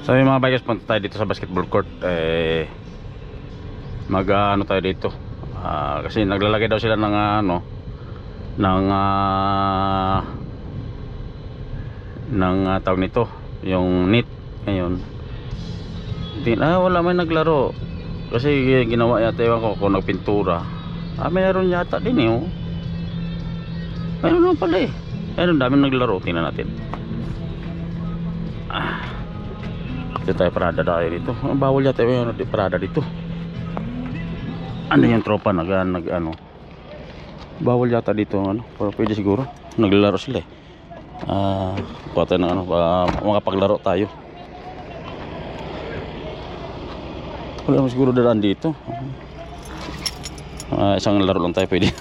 So yung mga bikers, punta tayo dito sa basketball court. Mag ano tayo dito, kasi naglalagay daw sila ng tawag nito, yung net. Ngayon wala may naglaro kasi ginawa yata, ewan ko kung nagpintura. Mayroon yata din mayroon naman pala ayun, dami naglaro. Tingnan natin. Dito tayo, parada tayo dito. Bawal yata yung parada dito. Ano yung tropa bawal yata dito pero pwede siguro naglalaro sila kuha tayo ng makapaglaro tayo. Wala naman siguro dadaan dito. Isang laro lang tayo pwede.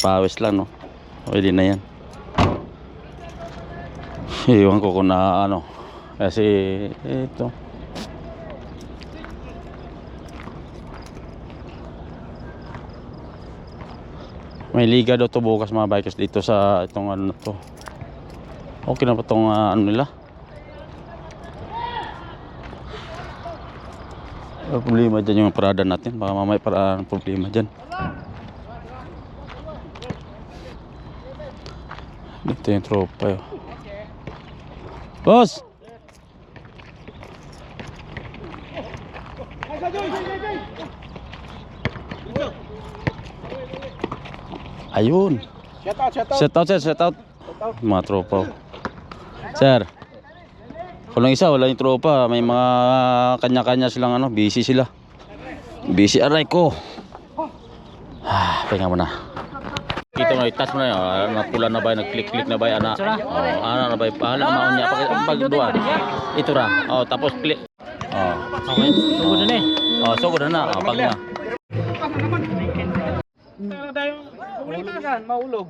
Pawis lang, pwede na yan. Iwan ko kung kasi ito may liga daw to bukas mga bikers dito sa itong to. Okay na pa itong nila. Problema dyan yung parada natin, baka mamaya problema dyan. Dito yung tropa boss. Ayun. Shout out. Mga tropa. Sir. Kulang isa, wala yung tropa. May mga kanya-kanya silang busy sila. Busy aray ko. Pahinga mo na. Kita mo na, touch mo na yun. Napula na ba, nag-click na ba yan? Ano na ba, pahala maon niya. Pagduan. Ito ra. Tapos click. Okay. Sugod na sugod na. Pag na. Maulog.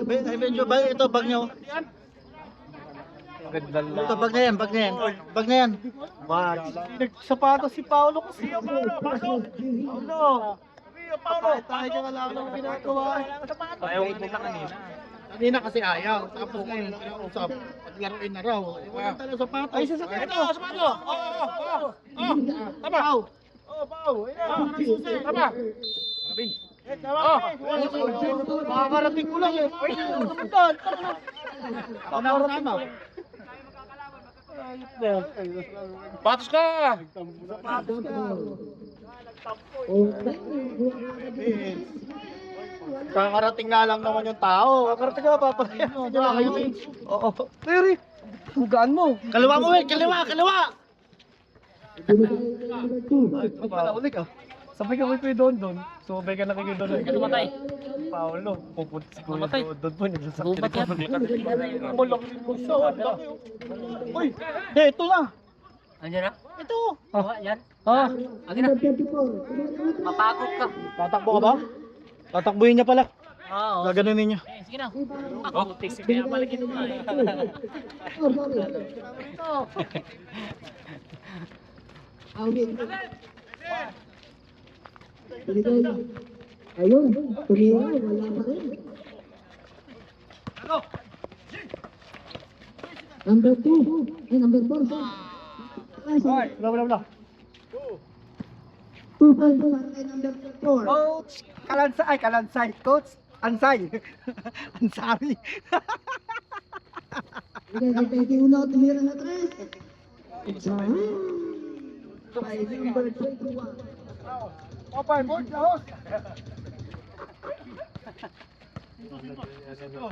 Medyo ba ito bag niyo? Ito bag na yan. Nagsapatos si Paolo kasi Paolo. Tayo ka lang ng ginagawa. Ayaw ito na kanina. Kanina kasi ayaw. Tapos ngayon usap. Paglaruin na raw. Wala tayo sapatos. Ay, sapatos. Ito, sapatos. Tama. Pao. Tama. Makakarating ko lang Ako na kasama. Patos ka! Kakarating nga lang naman yung tao. Kakarating ka, papagayan mo. Oo. Terry, hugaan mo. Kaliwa mo, kaliwa! Ulit ka. Sabay ka kay Don. Sabay ka na kay Don. Matay. Paolo, pupunta si Kuya Don po. Nagsasakit ako. Malaki mo sa laki. Uy, ito na. Andiyan na? Ito. Yan. Agin na. Mapagod ka. Tatakbo ka ba? Tatakbuhin niya pala. Oo. Gaganunin niya. Sige na. Sige na pala kita. Ayun, tumira, wala pa rin. Number 2, number 4. Hoy, wala. 2 points para kay number 4. Coach Kalansay. Coach Ansay. Ansari. Pwede uno, tumira na 3. By number 21. Open, board, lahos.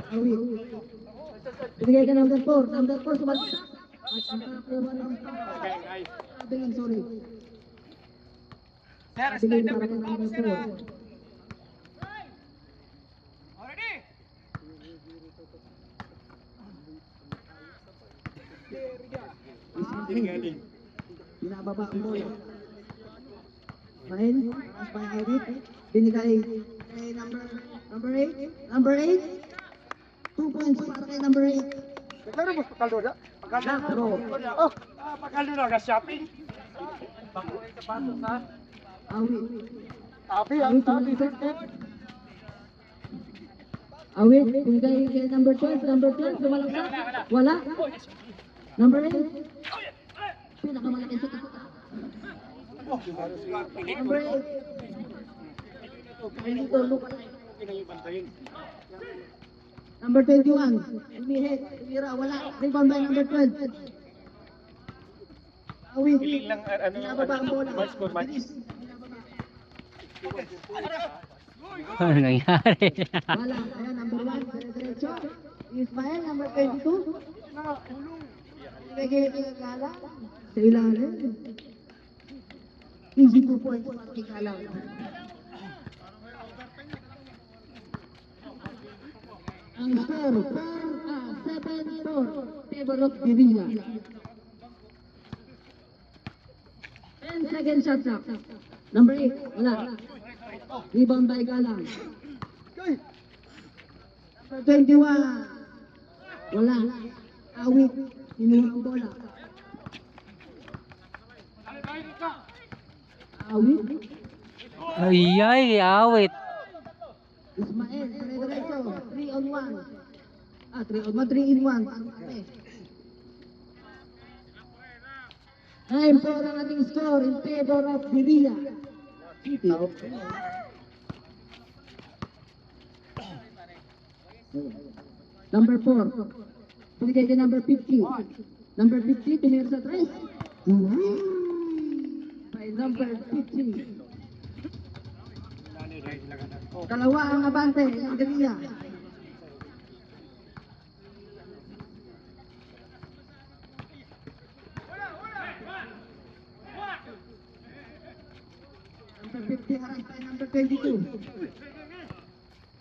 Awit. Binigay ka number 4. Number 4, sumalit. Sorry. Binigay para kay number 4. Binababa ang boy. Fine. By Awit. Binigay kay number 8. Number 8. 2 points para kay number 8. Pero mas pakaldo na. Pakaldo na, shopping. Bakuin sa pato sa. Awit. Tapi, sir. Awit. Binigay kay number 12. Number 12. Lumalagsak. Wala. Number 8. Pinakamalaki sa kata. Number 8. Dito, look alike. Number 21. Umihit. Umira. Wala. Rebound by number 12. Awit. Binababa ang bola. Bilis. Ano nangyari? Wala. Ayan, number 1. Diretso. Ismael, number 22. Nagiging Gala. Sa ilalim. 22 points para kay Gala. Ang score, 7-4. Favor of Guerrilla. 10 seconds shot clock. Number 8. Wala. Rebound by Galang. Number 21. Wala. Awit. Hinuha ang bola. Awit. Ay, awit. Ismael. Diretso. 3 on 1. 3 on 1. 3 in 1. Time for ang ating score in favor of Guerrilla. Number 4. Pinigay kay number 50. Number 50, tumira sa 3. By number 50. Dalawa ang abante ng Guerrilla. Number 50, harang by number 22.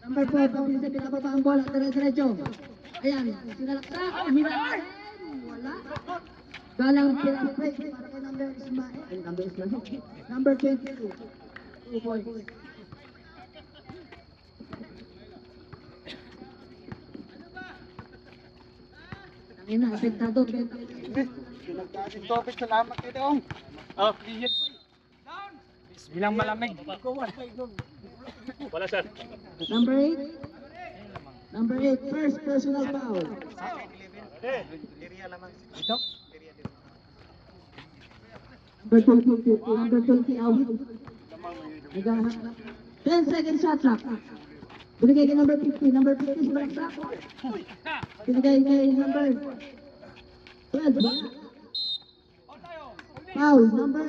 Number 4, pabilis na pinababa ang bola. Diretso. Ayan, sinalaksak. Hinaan. Wala. Galang pinapay para kay number Ismael. Number Ismael. Number 22. 2 points. Ayan na, apektado. Pinagkasing topic, salamat kayo dong. Oh, digit. Bilang malamig. Wala sir. Number 8. Number 8, first personal foul. Ito? Number 20, number 20 out. 10 seconds shot clock. Binigay kay number 50, number 50 sa balaksak. Binigay kay number 12. Foul, number.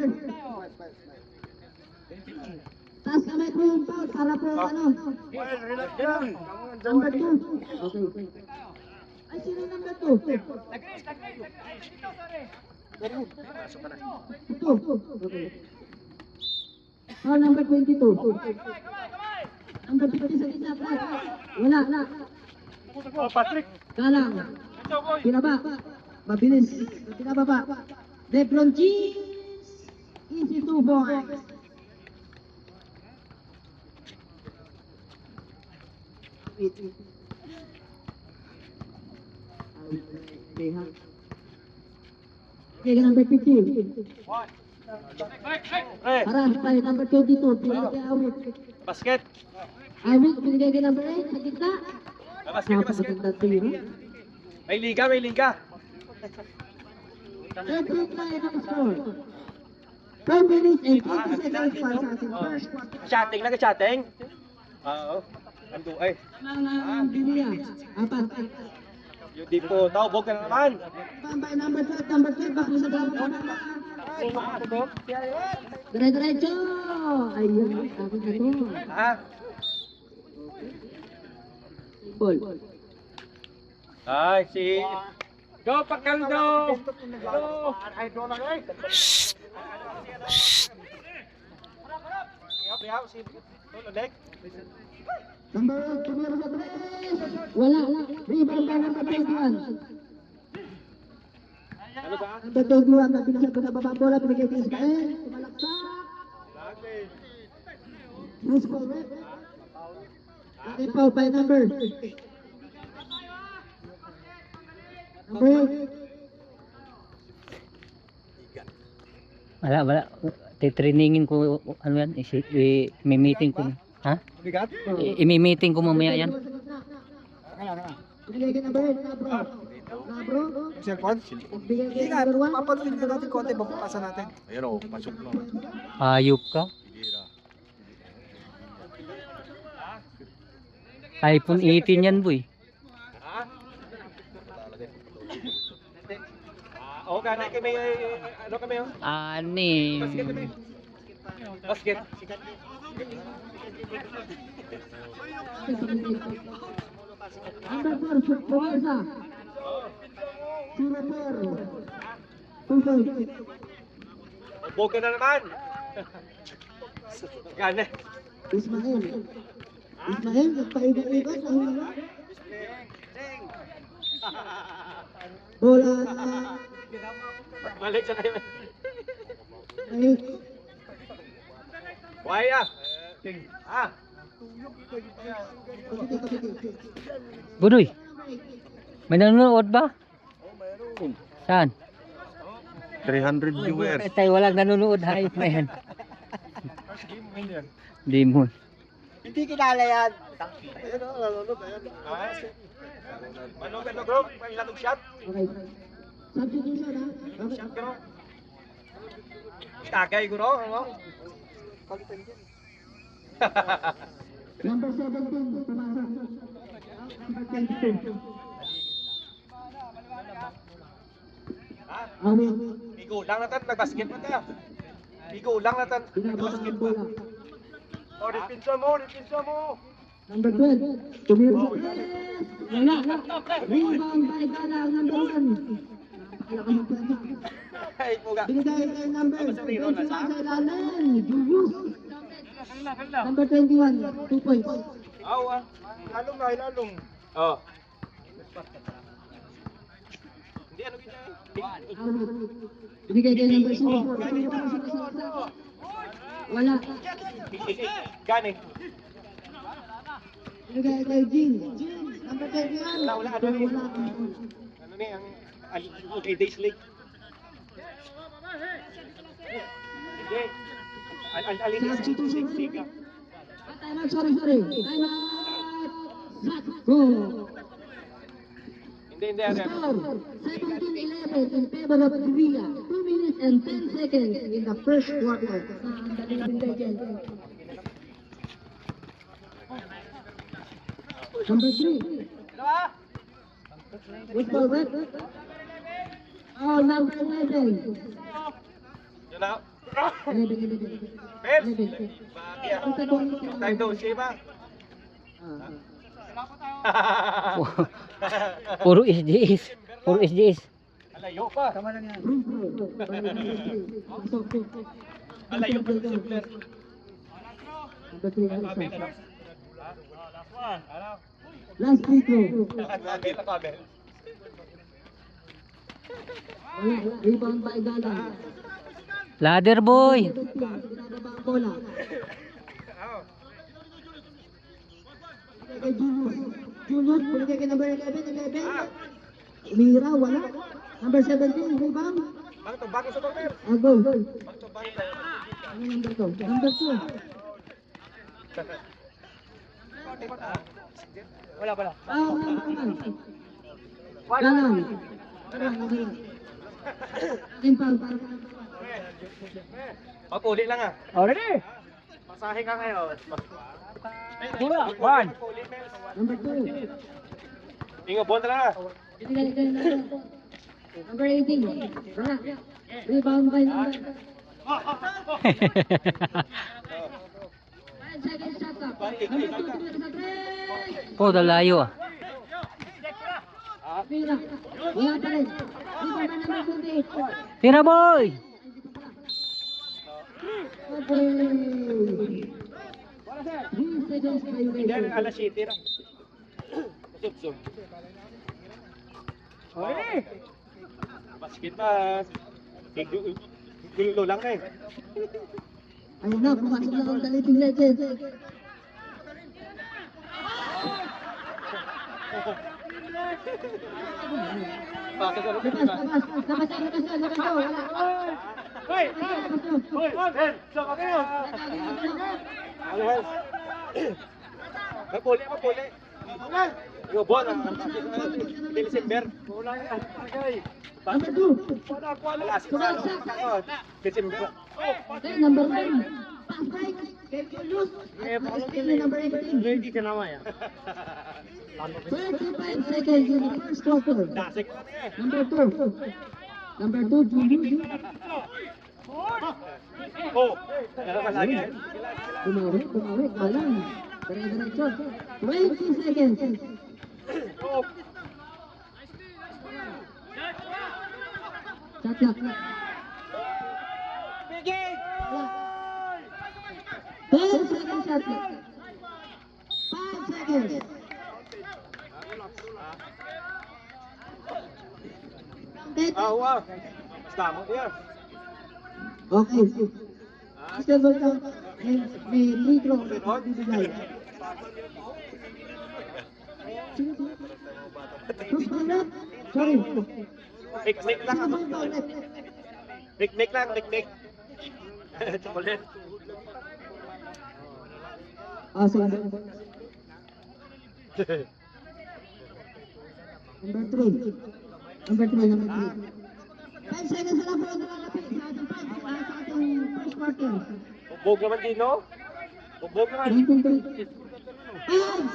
Taas kamay po yung foul para po ano. Number 2. Okay. Ay, sino number 2? Ito. Okay. Oh, number 22. Number 50 sa gitna. Wala. Patrick. Galang. Pinaba. Mabilis. Pinababa. Lebron James. Easy 2 points. Okay, number 50. Haras tayo, number 22. Pinigay kay Awit. Basket. Awit, pinigay kay number 8. Sa gitna. Napakaganda tiro. May liga. 38 na ang score. 5 minutes and 20 seconds para sa ating first quarter. Chatting, nag-chatting? Oo. Ando ay. Ang Guerrilla. 4. Yung di po, bog ka na naman. By number 12, number 12, back sa dapat. Dire-diretso! Ayun, sabi na to. Ha? Ball. Ay, si... Go, Pakaldo! Go! Ay, do na guys! Number 8, tumira sa 3. Wala. Rebound by number 21. Number 21, nabinasa ko sa baba bola, pinigay kay Ismael. Tumalaksak. Who's correct? Okay, foul by number. Number 8. Wala. Titrainingin ko, ano yan, i-meeting ko. Ha? Bigat? I-meeting ko mamaya yan. Pinigay kay number 8, Labro. Cellphone? Bigay Hindi kay nga, number 1. papaluin na natin konti, babukasan natin. Ayun o, pasok na. Hayop ka. iPhone 18 yan, boy. Oo, gano'n kami, ano kami o? Anim. Basket. Number 4, Promesa. 0-4. 2-5. Boga na naman. Gana. Ismael. Ismael, nagpaigot-igot sa hula. Bola na. Balik sa tayo. Ay, Waya. Ah. Budoy. May nanonood ba? Saan? 300 viewers. Eh, tayo walang nanonood. Hayop na yan. Demon. Hindi kilala yan. Ayun o, nalunod. Ayun. Manong ganda bro, ilang shot? okay. Substitution, ha? Shot bro. Tagay ko no, ano? Number 17, pumasok. Number 22. Awit. Bigo lang natin, nag-basket mo tayo. Bigo lang natin, Binababa basket ang mo. bola. O, dipinsa mo, dipinsa mo. Number 12, tumira sa press. Wala. Rebound by Galang, number 1. Napakalakas ng pwede. Ay, puga. Binigay kay number 21 sa ilalim. Julius. Number 21, 2 points. Aw, ah. Lalong na, lalong. Oh. Hindi, ano gina? Binigay kay number 4. Wala. Gani. Binigay kay Jean. Number 21. Wala, ano ni? Wala. Ano ni, ang okay, days league. Hindi. Alin yung Substitution. siga. Time out, sorry. Time out. Go. Hindi, ano. Score 17-11 in favor of Korea. 2 minutes and 10 seconds in the first quarter. Number 3. Football red. Oh, number 11. Yun na. 11. Pets! Time to, siya ba? Puro SGS. Puro SGS. Alayo pa. Tama lang yan. Alayo pa si Simpler. Number 3. Last free throw. Kita ka, Ben. Wala. Rebound by Galang. Ladder boy. Binababa ang bola. Kay Julius, binigay kay number 11. Umira, wala. Number 17, rebound. Bago sa corner. Goal. Bago tayo. Ano number 2? Number 2. Wala. Galang. Aking foul. Mapuli lang ah. Already. Masahe ka ngayon. Bola. One. Number 2. Ingo, bon na lang ah. Binigay kay number 18. Wala. Rebound by number. 5 seconds shot clock. Number 2, tumira sa tres. Oh, dalayo ah. Mira. Wala pa rin. Rebound by number 28. Tira boy. Okay. 3 seconds by Hindi, Galang. alas 7 lang. Sub. Basket pa. Gulo lang eh. Ayun na, pumasok na ang Daliting Legend. Bakit ano? Labas. Wala. Hoy! Ben! Saan ka kayo? Ano ba? Mapuli. December. Number 2. December. Okay, number 9. Pass break. Kevin Luz. Number 18. Ready ka naman yan. 25 seconds in the first quarter. Number 2. Number 2, Julius. Oh. Kumawi, kalang. Dire-diretso. 20 seconds. Shot clock. 10 seconds shot clock. 5 seconds. Wow. Basta mo yan. Okay. Basketball count. May free throw. Bibigay. Who's ball left? Sorry. Nick lang. Sino ball ball left? Nick lang. Chocolate. Ah, sige. Number 3. Number 3. 5 seconds na lang po ang nalalapit sa ating sa ating first quarter. Bubog naman din, no? Bubog naman. 5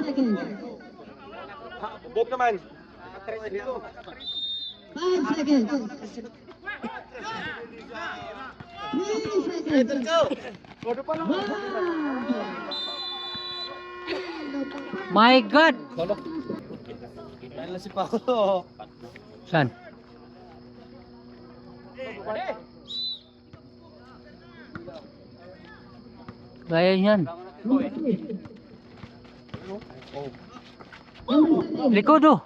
seconds. Bubog naman. Nakatres dito. 5 seconds. 3 seconds. Kodo pa lang. My God! Dahil na si Paolo. Saan? Gaya yan. Likod oh.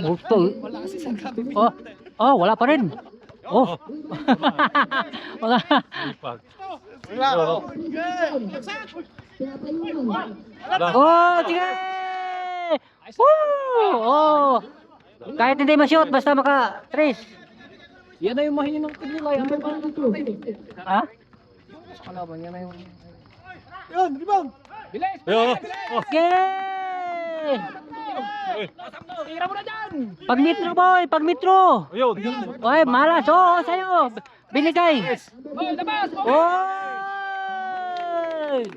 Gusto. Oh, wala pa rin. Oh. Wala. Oh, sige. Woo! Oh. Kahit hindi ma-shoot basta maka-trace. Yan na yung mahina ng tigilay. Ang Ha? kalaban, yan na yung... Yun, rebound. Bilis! Okay! Tira mo na dyan! Pag metro boy, pag metro. Ayun. Oy, malas. Oo, sa'yo. Binigay. Oh, labas! Oy!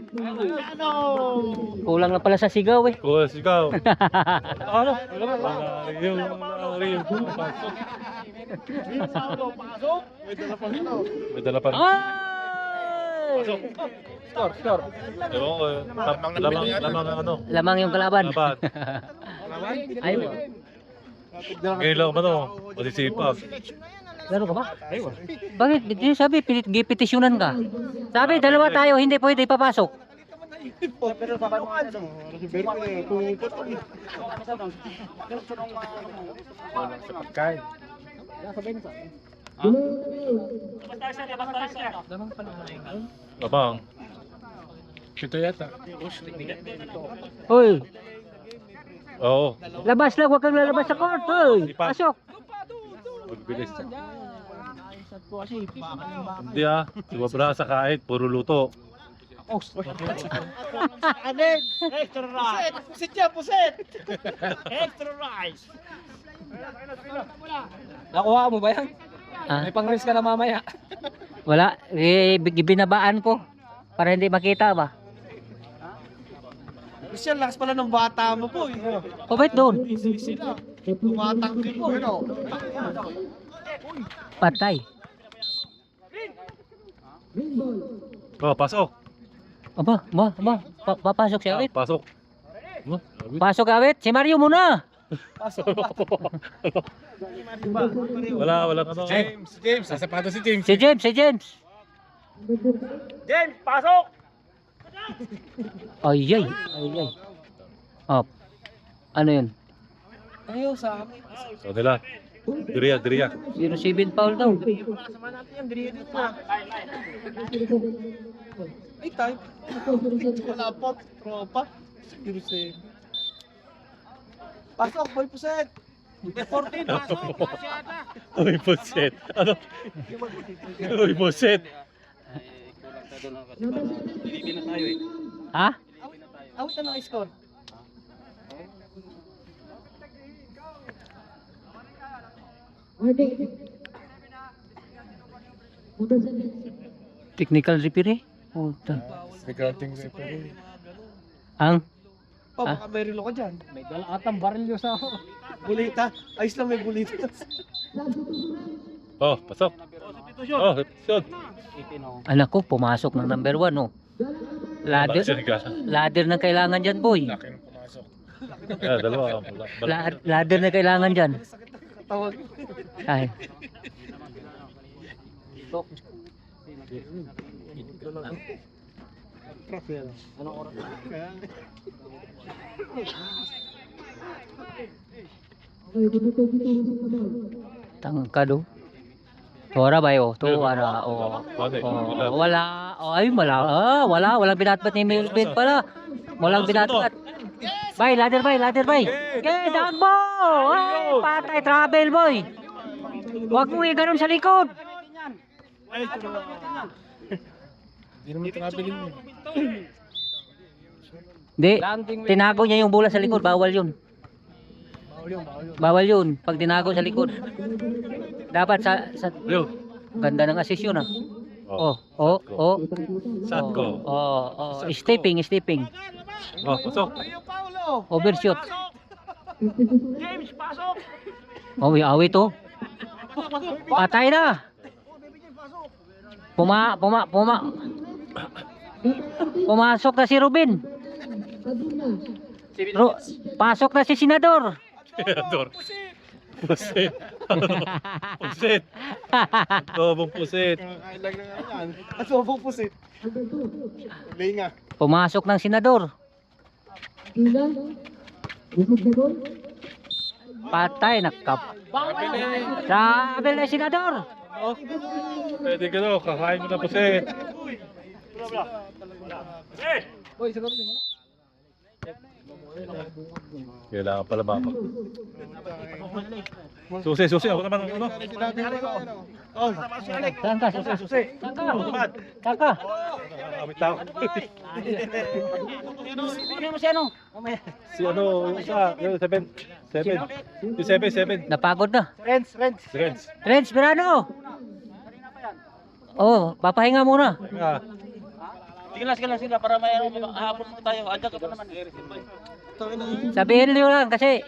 Kulang na pala sa sigaw eh. Kuha sigaw. Ano? May dala pa. Ay! Score. Ewan ko. Lamang ang ano. Lamang yung kalaban. Laban. Ay, Ngayon lang ba no? Masisipag. laro ka ba? Bakit? Di sabi, gipetisyonan ka. Sabi, dalawa tayo, hindi pwede papasok. Pero sa kanong ano? Pagkain. Lamang. Ito yata. Hoy, Oo. labas lang, huwag kang lalabas sa court. Hoy, pasok. Magbilis. Hindi ah. Sumabra sa kahit. Puro luto. Anin! Extra rice! Pusit yan, pusit! Extra rice! Nakuha mo ba yan? Ah, May pang-race ka na mamaya. wala, binabaan ko. Para hindi makita ba? Christian, lakas pala ng bata mo po. O, ba't doon? Sila. Tumatangki po. Ano? Patay. Oh, pasok. Aba, papasok si Awit. Pasok. Pasok Awit, si Mario muna. Wala ano. James. Sasapato si James. Si James. James, pasok! Ay. Oh. Ano yun? Ayaw sa amin. So nila. Diriya. 07 foul daw. Sama natin yan, diri dito na. Ay, tayo. Wala po, tropa. Seriously. Pasok, boy puset. 14, pasok. Uy, puset. Ano? Uy, puset. Ha? Out na ng score. Order. Number 7. Technical referee? Puta. Ang? Oh, baka may relo ka dyan. May dala atang barilyo sa ako. Bulita. Ayos lang may bulita. Oh, pasok. Oh, shot. Anak ko, pumasok ng number 1, oh. Ladder, ladder na kailangan dyan, boy. Dalawa. Ladder na kailangan dyan. Tawag. Ay. Tangkado. Tora ba yo? To ara o. Wala. Oh, ay wala, walang binatbat ni Melvin pala. Walang binatbat. Bay, ladder bay. Okay, down mo. Ay, patay travel boy. Wag mo i-ganon sa likod. Di, tinago niya yung bola sa likod, bawal yun. Bawal yun pag tinago sa likod. Dapat sa ganda ng assist yun ah. Oh. Shot ko. Stepping. Oh, pasok. Overshoot. Oh, awi to. Patay na. Pumasok na si Ruben. Pasok na si Senador. Senador. Pusit. Pusit. Tobong pusit. Kailang na nga yan. Asobong pusit. Linga. Pumasok ng Senador. Patay nakap. Sabi na Senador. Pwede ka daw, kakain mo na pusit. Boy, siguro di mo. Kailangan pala ba? Susi, ako naman ano? Oh, Saan ka? Kaka. Amit tao. Sino mo si ano? Si ano, yung isa, yung 7. Yung 7. Napagod na. Renz. Renz, Mirano. Oh, papahinga muna. Sige lang para may hapon mo tayo. Andiyan ka pa naman. Sabihin niyo lang kasi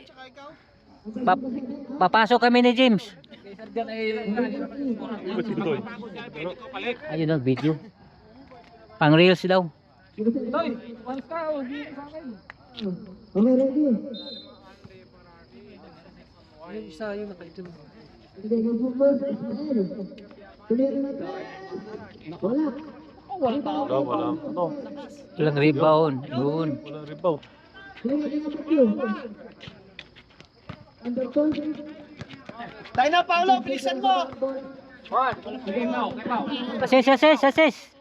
papasok kami ni James. Ayun ang video. Pang reels daw. Toy, once ka, huwag yun sa akin. Okay, ready? Yung isa, yung nakaitim. Hindi, mag-focus. Ismael. Tuloy na to. Wala. Wala. Ano? Walang rebound. Yun. Walang rebound. Tuloy na to yun. Under 20. Tayo na, Paolo, bilisan mo. Assist.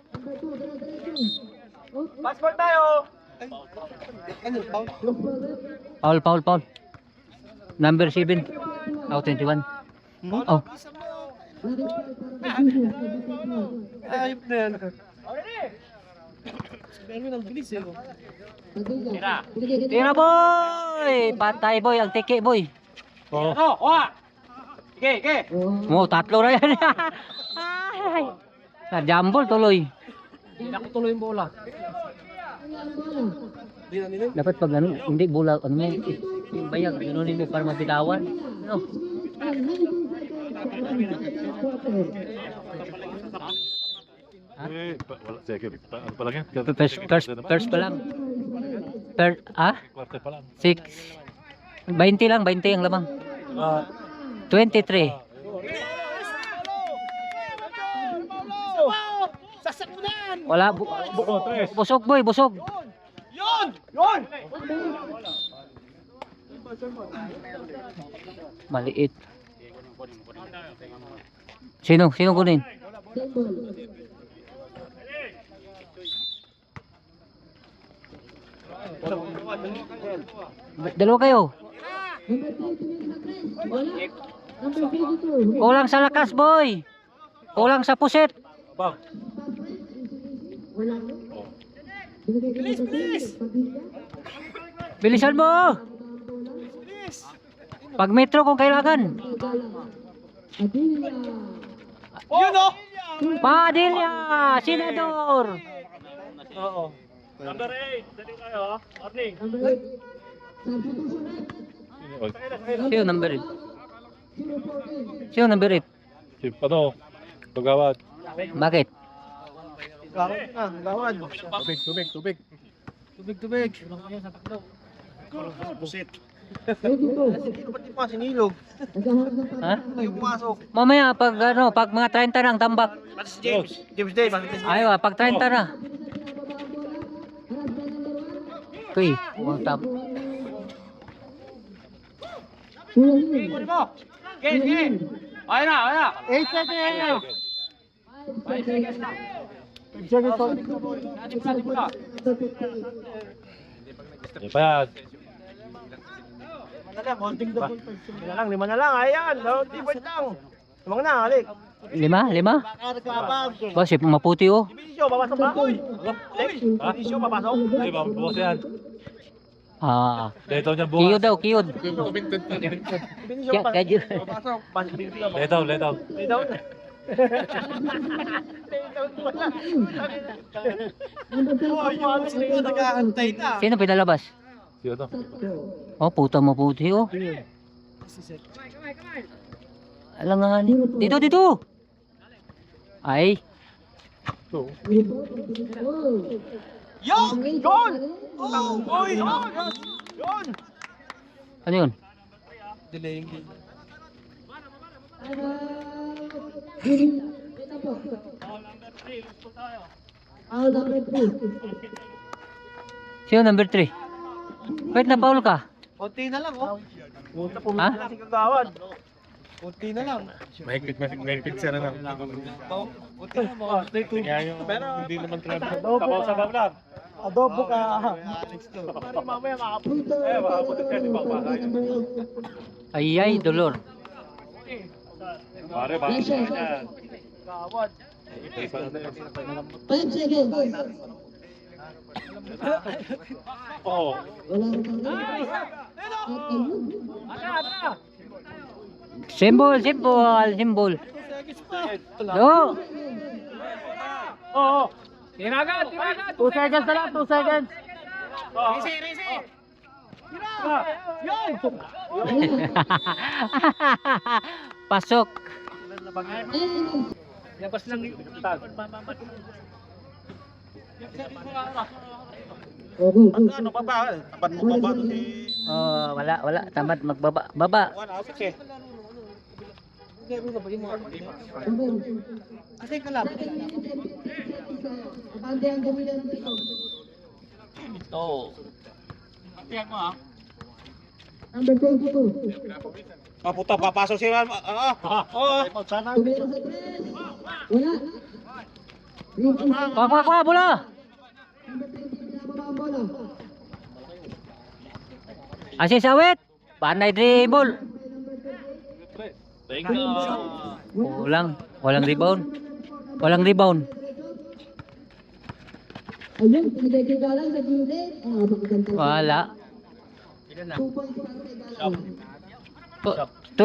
Passport tayo. Ano, Paolo? Foul. Number 7. Oh, 21. Oh. Ayop na yan. Meron ng bilis eh. Tira boy! Patay boy, ang tiki boy. Mo, tatlo na yan. Ay. Na-jumble tuloy. Hindi na ko tuloy yung bola. Dapat pag ano, hindi bola, ano mo, yung bayag, ano nito para mabitawan. Ano? Wala, sige. Ano pa lang yan? First pa lang. Quarter pa lang. 6. 20 lang, 20 ang lamang. 23. Sasakunan! Wala, busog boy, busog. Yun! Maliit. Sino kunin? Dalawa kayo. Kulang sa lakas boy. Kulang sa puset. Wala ko. Binigay ko na sa Padilla. Bilisan mo! Pag metro kung kailangan. Padilla. Yun o! Padilla! Senador! Oo. Number 8. Dali kayo ha. Morning. Number 8. Substitution. Sino number 8? 014. Sino number 8? Si, ano, pagawad. Bakit? Gawad na. Gawad. Tubig, tubig, tubig. Tubig. Busit. 22. Pati pa sinilog. Naghahanap ng Ha? Ay, pumasok. Mamaya pag ano, pag mga 30 na ang tambak. Pati si James. James Day. Pati si Ayaw, pag 30 na. Kuy, huwag tap. Kunin mo. Game. Ayun na. 8 seconds na. 5 seconds. 5 seconds to. Hindi pa yan. Lima na lang. Ayan. T-point lang. Tumang na, halik. 5? Ba, si maputi oh. Binicio, papasok ba? Lex, Binicio, papasok. Hindi, bukas yan. Ah, Dito niya kiyod bukas. daw, kiyod. Binicio, Kaya- kaya- papasok. Pasok, Binicio. Dito. Lay down. Oh, yung sino nag-aantay na. Sino pinalabas? Si ano? Oh, puta maputi oh. Alangan. Dito. Ay, Yon! Yon! Oh, boy! Yon! ano yun? Delaying game. Foul number 3. Sino number 3? Wait, na-foul ka? Kunti na lang, oh. Pumunta Ha? na si Kagawad. Kunti na lang. Mahigpit siya na lang. Kunti na mo. Pero, Hindi naman talaga. Sabaw lang. adobo ka. Para mamaya makapunta. Makapunta ka, di ba? Ay, dolor. Pare, bakit Yes, yan? Kagawad. 5 seconds. Oo. Wala rin kang Symbol. No. Oo. Tiragan. 2 seconds na lang, 2 seconds. Risi. Yon! Pasok. Labas lang yung Ano pa ba? Tapat mo pa ba si... Oh, wala. Tamad magbaba. Baba. Sige. Kasi kalap. Abante ang gamitan dito. Tiyan mo, ha? Number 22. Puta, papasok si... Oo. Tumira sa 3. Wala. Kwa, bola. Number 20, pinababa ang bola. Asis awit. Panay dribble. Walang rebound. Ayun, pinigay kay Galang sa gilid. Napakaganda. Wala. 2 points para kay Galang.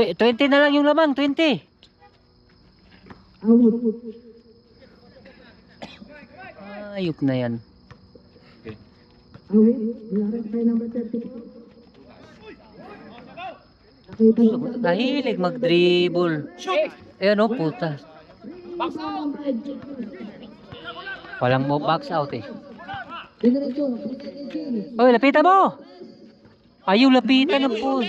20 na lang yung lamang, 20. Out. Ayop na yan. Out. Wala rin kay number 30. Nakita niyo ba? Nahilig mag-dribble. Ayan o, puta. Walang mo box out eh. Diretso, pinigay kay Jimmy. Oy, lapitan mo! Ayaw lapitan ng po.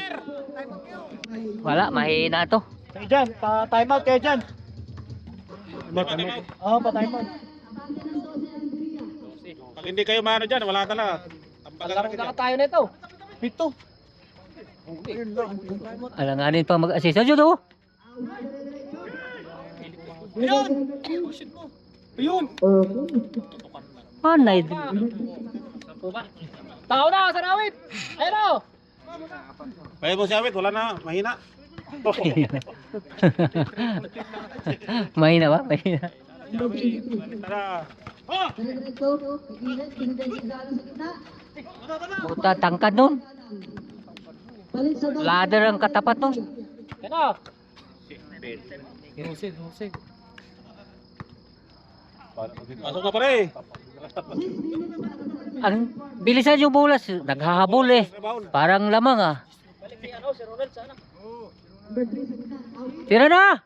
Wala, mahina to. Kayo dyan, time out kayo dyan. Oo, pa-time out. Pag hindi kayo maano dyan, wala talaga. Laro na tayo nito. Pito. Alanganin pa mag-assist. Ayun o! Ayun. Panay. Tao na, sarawit. Ayun o. Kaya mo si Awit, wala na. Mahina. Mahina ba? Mahina. Tara. Dire-diretso. Iinit. Pinagay si Galo sa gitna. Puta, tangkad nun. Balik sa doon. Ladder ang katapat nun. Husig. Pasok na pare. Ang bilisan yung bulas. Naghahabol eh. Parang lamang ah. Number 3 sa gitna. Out. Tira na!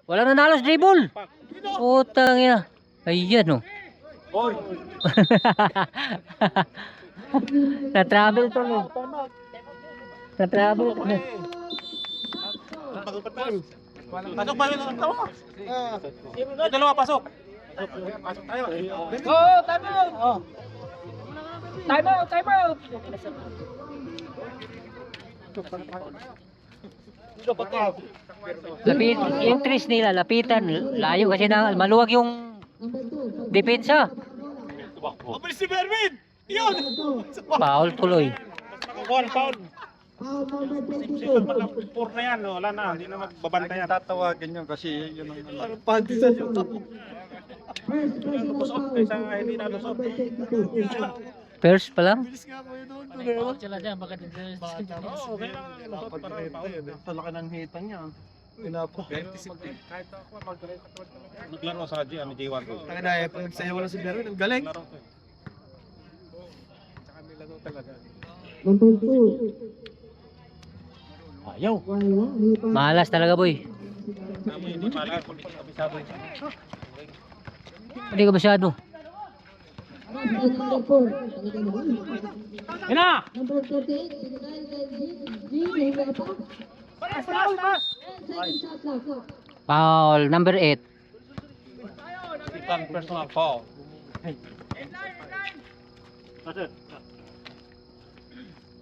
Walang nanalo sa dribble. Putang ina. Ayan oh. Na-travel to no. Na-travel to no. Pasok ba yun? Dalawa pasok. Pasok tayo. Oh, time out. Time out. Lapit, yung tres nila, lapitan. Layo kasi na, maluwag yung Number 2. depensa. Mabilis si Berwin! Yun! Foul tuloy. One pound. Foul number 22. Pur na yan, wala na. Hindi na magbabanta yan. Tatawagan yun kasi yun ang... Panty sa shoot. First personal foul. Isa hindi na lusot. Number 22. First pa lang. Oo, kailangan lusot para pound. Talaka ng hita niya. Pinapo. Kahit ako naglaro sa J1 ko. Ang na pag nagsayaw na si Berwin, ang galing. Laro ko eh. Tsaka may laro talaga. Number 2. Ayaw. Wala. Lipat. Malas talaga boy. Namoy hindi pala, kundi kabisado yun. Hindi ko masyado. Number 4. Ina! Number 38. Sinigay kay G. Hila pa. Second shot clock. Foul number 8. Second personal foul.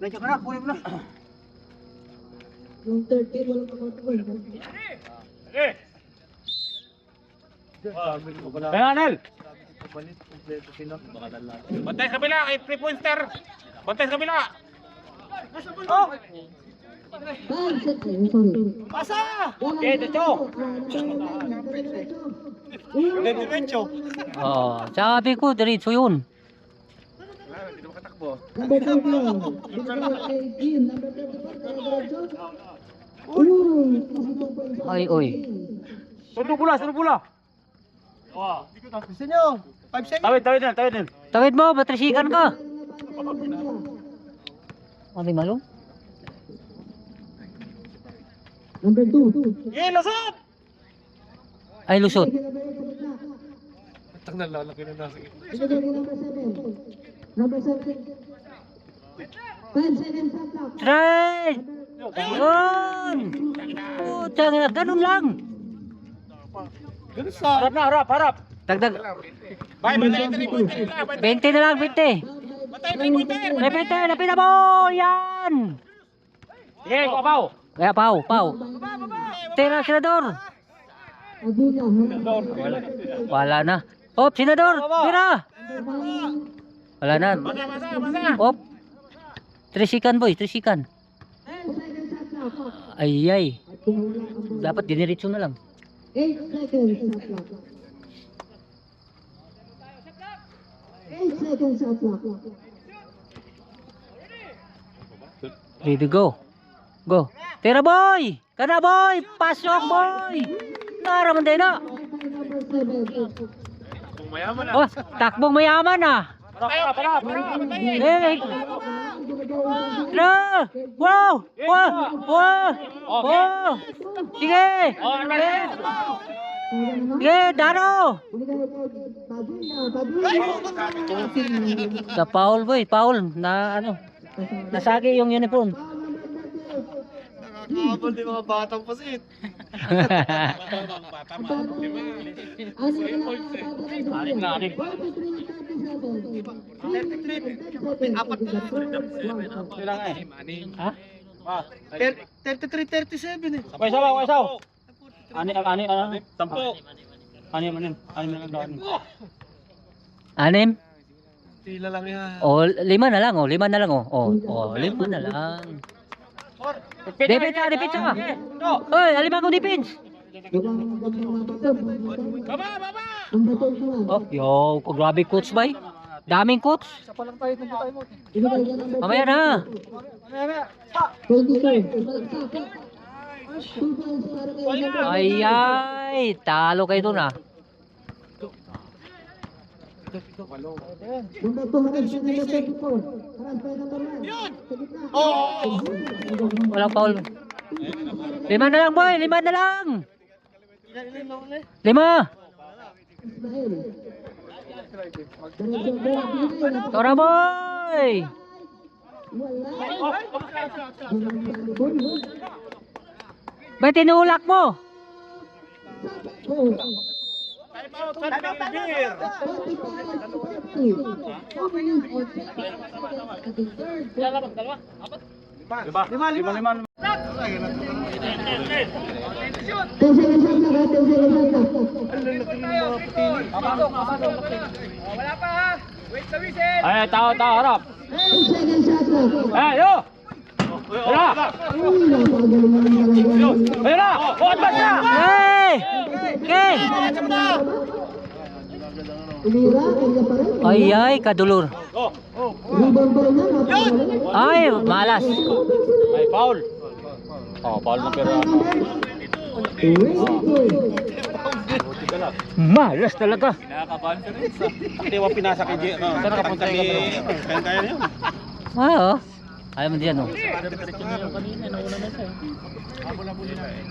Nandiyan ka na, kunin mo na. Yung 13 walang kakontrol. Penal! Bantay sa kabila, kay 3 pointer. Bantay sa kabila. Oh! Ball set. Ay, sorry. Pasa! Diretso. Diretso. Oh, sabi ko diretso yun. Number 31. Binigay kay Jean. Number 34. Diretso. Ay, oy. Sundo pula. Gusto nyo? 5 seconds. Tawid din. Tawid mo, batrisikan ka. Ano yung malo? Number 2. Lusot! Ay, lusot. Tang nalalaki na nasa gitna. Binigay kay number 7. Number 7. 5 seconds shot clock. Try! Yun! Putang ina, ganun lang. Ganun sa... Harap. Dagdag. Bye, bantay 3 pointer. 20 na lang, 20. Bantay 3 pointer. Repete, napita mo! Yan! Sige, kapaw. Kaya, pau. Tira, senador. Agila. Wala na. Hop, senador, tira. Wala na. Basa. Hop. Trisikan, boy, trisikan. 10 seconds shot clock. Ay. Dapat diniritso na lang. 8 seconds shot clock. 8 seconds shot clock. Ready, go. Go. Tira, boy. Kana, boy. Pasok, boy. Naraman din na. Number 7. Oh, takbong mayaman ah. Para. Hey. Tira. Wow. Sige. Sige, Daro. Sa Paul, boy. Paul, na ano. Nasagi yung uniform. Nakakabol din mga batang pasit. Ha? 33-37 eh. Sabaw. Ani. Sampo. Ani. Anim? Tila lang yan. O, 5 na lang. O, 5 na lang. O, 5 na lang. Defense ka. Oy, alima ko defense. Baba. Number 21. Oh, yo, ko grabe coach bay. Daming coach. Ibigay niya number Mamaya na. 22. Sumalaksak. 2 points para kay number Ay, talo kayo dun ah. Number 200 sa number 24. Transfer number 1. Sa gitna. Walang foul. 5 na lang boy, 5 na lang. 5. Ismael. Diretso bola binigay na. Tora boy. Wala. Bay tinulak mo. Oh. Ay, tao, harap. Ay, yo! Wala! Ayun na! Bukat ba siya? Hey! Okay. Ay, kadulur. Ay, malas. Ay, foul. Oh, foul na pero. Malas talaga. Hindi mo pinasa kay J. Saan nakapunta yung kaya niyo? Oo. Ayaw mo diyan oh.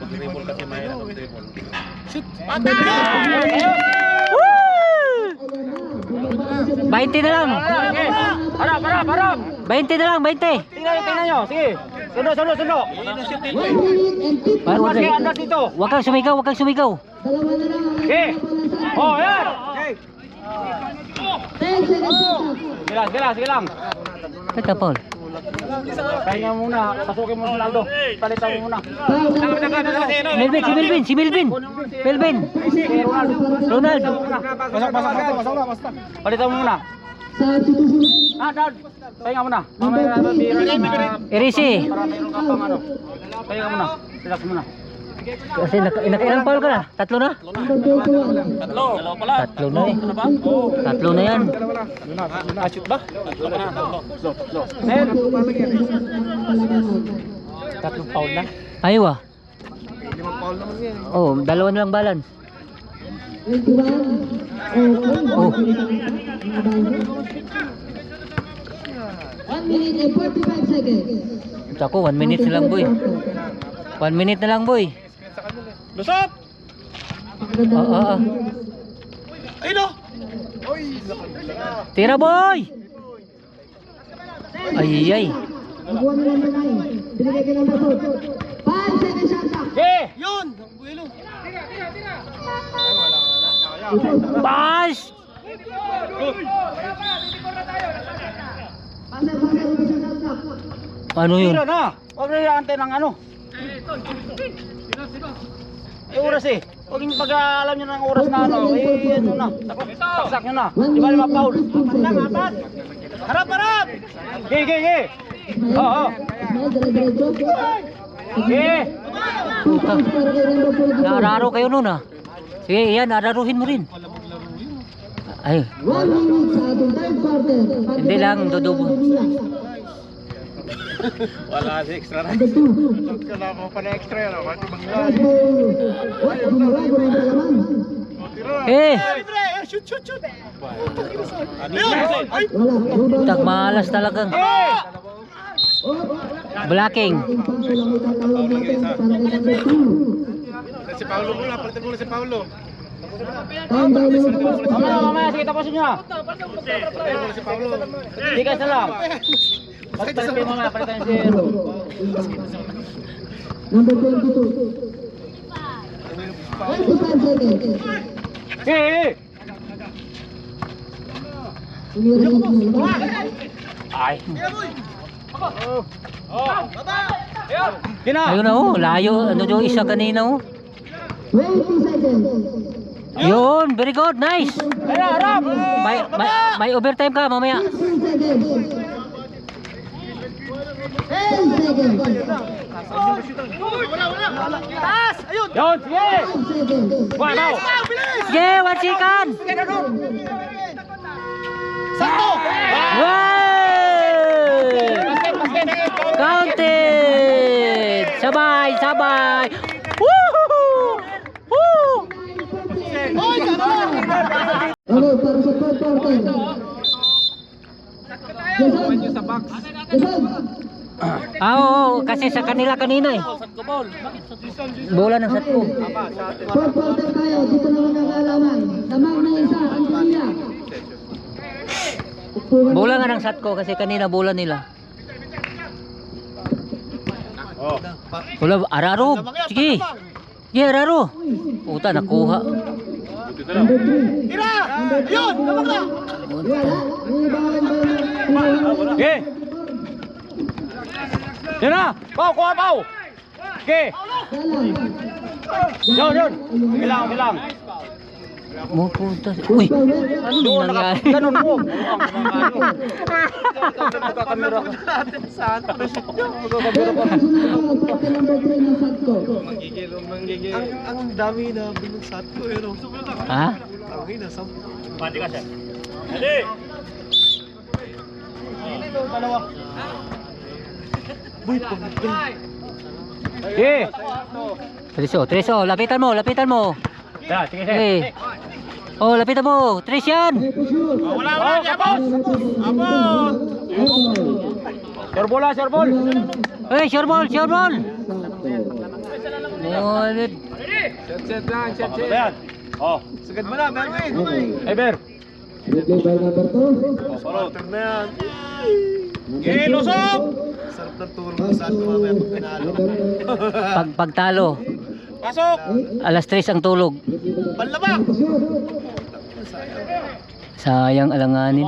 Dribble kasi may dribble. Woo! 20 na lang. Harap! 20 na lang, 20. Tingnan nyo. Sige. Sundo. Huwag kang sumigaw, huwag kang sumigaw. Okay. Oh, yan! Sige lang. Ito, Paul. Pahinga muna. Pasukin mo si Ronaldo. Palitan mo muna. Si Melvin. Ronald. Pasok na. Palitan mo muna. Dad. Pahinga muna. Erisi. Para mayroon ka pang ano. Pahinga muna. Relax muna. Kasi nakailang foul ka na? 3 na? Dalawa pala. 3 na eh. 3 na yan. Shoot ba? Tatlong foul na. Ayaw ah. Oh, 2 na lang balance. Oh. 1 minute and 45 seconds. Ako, 1 minute na lang boy. 1 minute na lang boy. Lusot! Oo. Ayun o! Tira boy! Ay. Nakuha na number 9. Binigay kay number 4. 5 seconds shot clock. Yun! Bas! Passer shot clock. Ano yun? Tira na. Huwag na iaantay ng ano. Oras eh. Huwag yung pag-alam nyo ng oras na ano. Ano na. Saksak nyo na. Di ba 5 foul? Harap! Ge! Oo. Ismael, dire-diretso. Ge! Puta. Para kay number 42. Naararo kayo nun ah. Sige, yan, naararuhin mo rin. Ay, 1 minute sa ating third quarter. Hindi lang, dudubo. Wala si extra na. Number 2. Kailangan pa na extra yun. Pati bang What? Bumarago ng dalaman. eh, Shoot! Wala. Rebound. tagmalas talagang. Blocking. Impacto lang itatawag natin para kay number 2. Si Paulo muna. Palitan muna si Paulo. Time down number 4. Mamaya. Sige, tapusin nyo na. Palitan muna si Paulo. Tigas na lang. Palitan nyo mamaya. Palitan nyo si Number 22. 25 seconds. Ge! Ay. Gina! Ayun na oh, layo. Ano yung isa kanina oh. 20 seconds. Yun, very good, nice. Kaya, harap! May overtime ka mamaya. 15 seconds. 10 seconds. Taas! Ayun! Yon, sige! Wow! Sige, 1 second. Sakto! Wow! Counted! Sabay, sabay! Woohoo! Woo! Okay, para sa third quarter. Jason. Jason. Oo, kasi sa kanila kanina eh. Bola ng satko. Fourth quarter tayo. Dito naman ang alaman. Tamang na isa. Ang kanila. Bola nga ng satko kasi kanina bola nila. Bola, Araro. Sige. Sige, Araro. Puta, nakuha. Number 3. Tira! Yun! Tabak na! Okay. Yan na. Pau, kuha pau. Okay. Yun. Bilang. Mo puta. Uy, ano nangyari? Ganun mo. Ang dami na binugsat ko, pero Ha? ang hina, Pati ka siya. Hindi! Okay. Treso, lapitan mo. Ya, sige. Eh. Oh, lapitan mo. Tres yan. Wala, abot! Abot! Sorbol. Eh, sure ball. Mulit. Set lang, set. Ayan. Oh. Sagad mo na, Merwin. Eber. Replay by number 2. Quarter na yan. Lusog! Sarap ng turo mo saan ko mamaya pag pinalo. Pagtalo. Pasok! Alas 3 ang tulog. Panlabak! Sayang alanganin.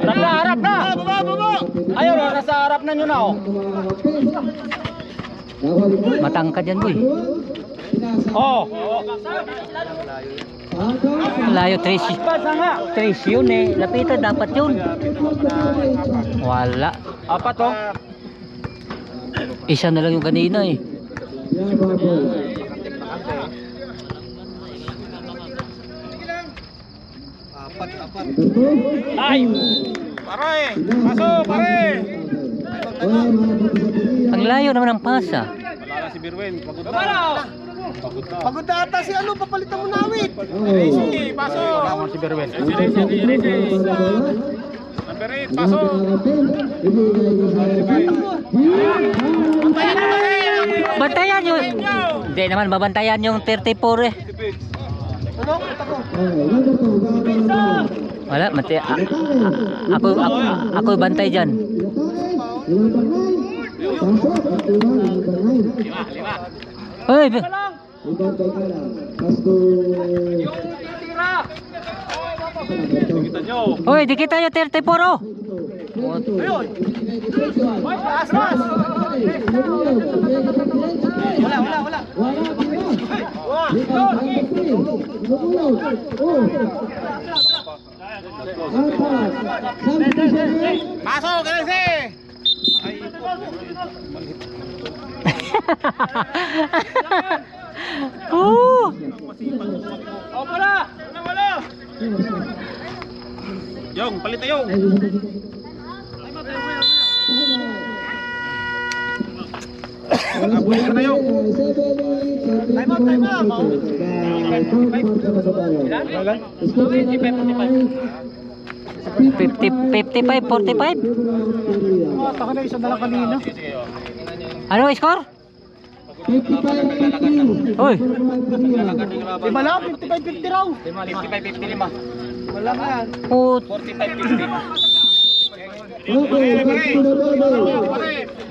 Harap na. Baba! Ayaw, nasa harap na nyo na oh. Matangkad yan, boy. Oh. Layo, Tres. Basa nga. Tres yun eh. Lapitan, dapat yun. Wala. Apat oh. Isa na lang yung kanina eh. Apat. Ay. Pare! Pasok, pare! Ang layo naman ng pasa. Wala na si Birwen. Pagod na. Pagod na ata si ano, papalitan mo na awit. Easy, pasok! Wala si Birwen. Number 8, pasok! Bantayan yun. Hindi naman babantayan yung 34 eh. Wala, mati. Ako bantay dyan. Hoy, hoy, di kita yung 34 oh. Wala. Pasok, Elise! Wala! Yung, palit na yung! Abuhay ka na yung! Time out. 55, 45. Taka na isa na lang kanina. Ano score? 55-50. Hoy, Lima lang, 55-50 raw. 55-55. Wala nga yan. put. 45-50. Okay, back to the table.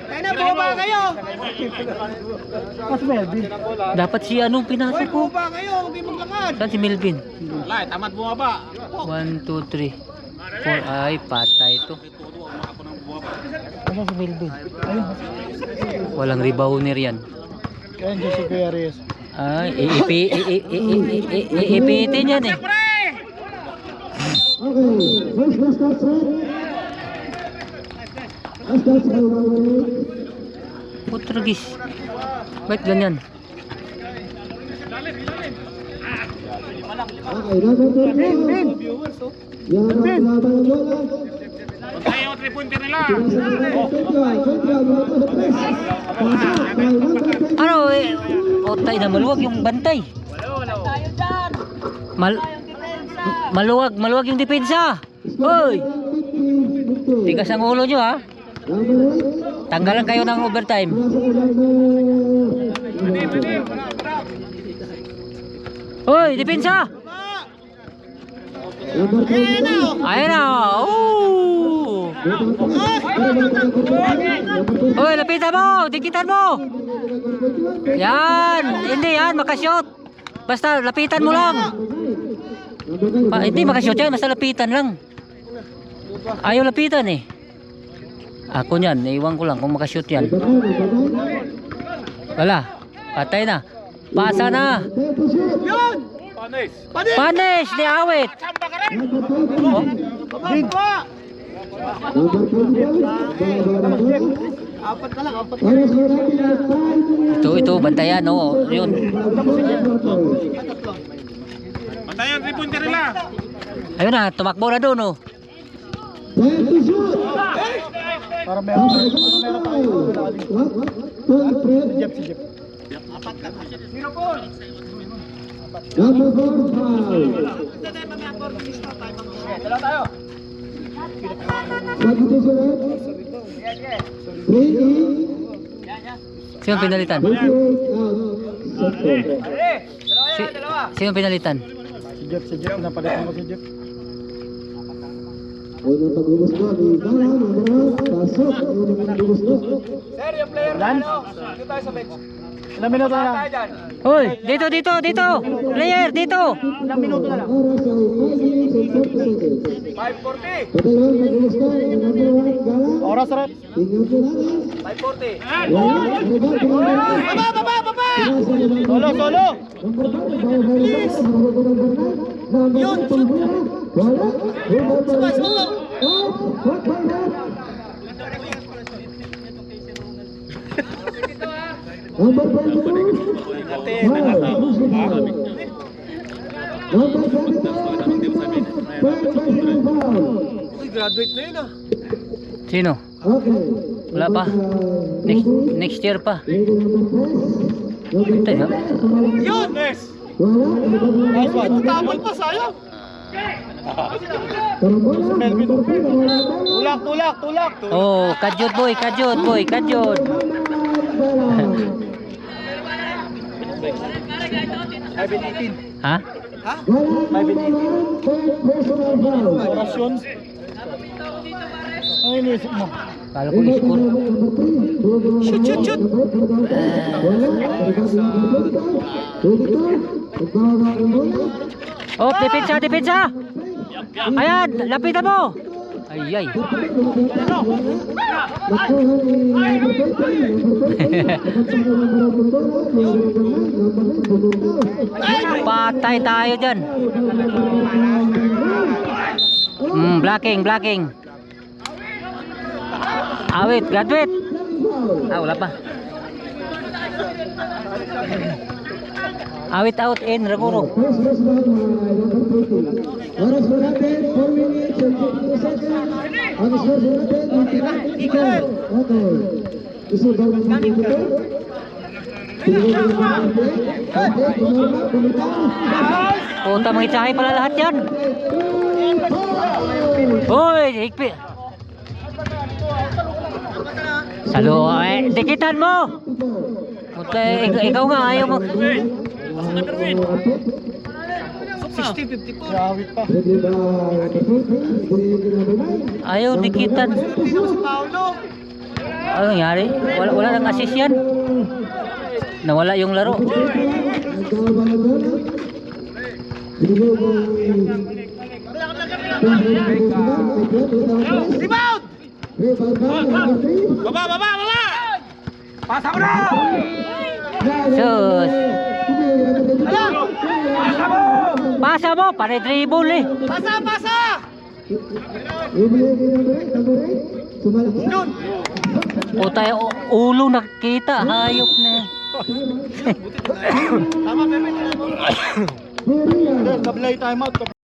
Kaya na, bumaba kayo. Mas Melvin. Dapat si anong pinasok ko? Bumaba kayo, huwag kayong maglakad. Saan si Melvin? Wala, tamad bumaba. 1, 2, 3, 4. Ay, patay ito. Ano si Melvin? Walang rebounder yan. Kaya dyan si Kuya Reyes. Ay, iipitin yan eh. Okay, first last start set. Last start set. Putragis. Ba't ganyan? Okay, number 21. Yan ang laban ng bola. Tayo yung 3 pointer nila. Ano eh? Otay na maluwag yung bantay. Maluwag yung depensa. Hoy! Tigas ang ulo nyo ha. Tanggalan kayo ng overtime. Hoy, depensa! Ayan na! Oh! Hoy, lapitan mo! Dikitan mo! Yan! Hindi yan, makashot! Basta lapitan mo lang! Hindi makashot yan, basta lapitan lang. Ayaw lapitan eh. Ako niyan, naiwan ko lang kung makashoot yan. Wala, patay na. Pasa na. Punish, di awit. Oh. Ito, bantayan, no. Yun. Tayo yung 3 pointer nila. Ayun na, tumakbo na doon, oh. Para meron Jeff. Number 4 foul. Dalawa tayo. Substitution. 3 in. Sino pinalitan? 28 out. Sino pinalitan? Si Jeff, napalitan mo si Jeff. Ay, napagubos na. May bala, pasok. Ay, napagubos na. Sir, yung player na ano? Dito tayo sa bench. Ilang minuto na lang? Hoy, dito. Player, dito. Ilang minuto na lang? Oras ay 5 minutes and 40 seconds. 5:40. Total lang, nagubos na. Ang number 1, Gala. Oras, Rep. Tingnan po natin. 5:40. Baba! Solo! Yun! Wala! Number 22. Number 22. Uy, graduate na yun ah. Sino? Okay. Wala pa. Next year pa. Ito, no? Yun! Nice! Wala. Tapol pa, sayang! Tulak! Oh, kadyot boy. Ha? Orasyon. Ang inisip mo? Kala ko i-score. Shoot! Oh, depensa! Ayan, lapitan mo! Ay. Patay tayo dyan. Blocking. Awit, graduate. Wala pa. Awit out in, Raguro. Oras po natin, 4 minutes and 50 seconds. Ang score po natin, okay. Gusto daw ng mga dito? Puta, mga itsahay pala lahat yan. Hoy, higpi. Salo, dikitan mo. Puta, ikaw nga, ayaw mo. 60-54. Gawit pa. Ayaw dikitan. Ano nangyari? Wala nang assist yan. Nawala yung laro. Rebound! Baba! Pasa ko na! Sus. Pasa mo, pare dribble eh. Pasa! Yun! Puta, ulo nakita, hayop na. Tama, Pepe. Herian. Then, double timeout.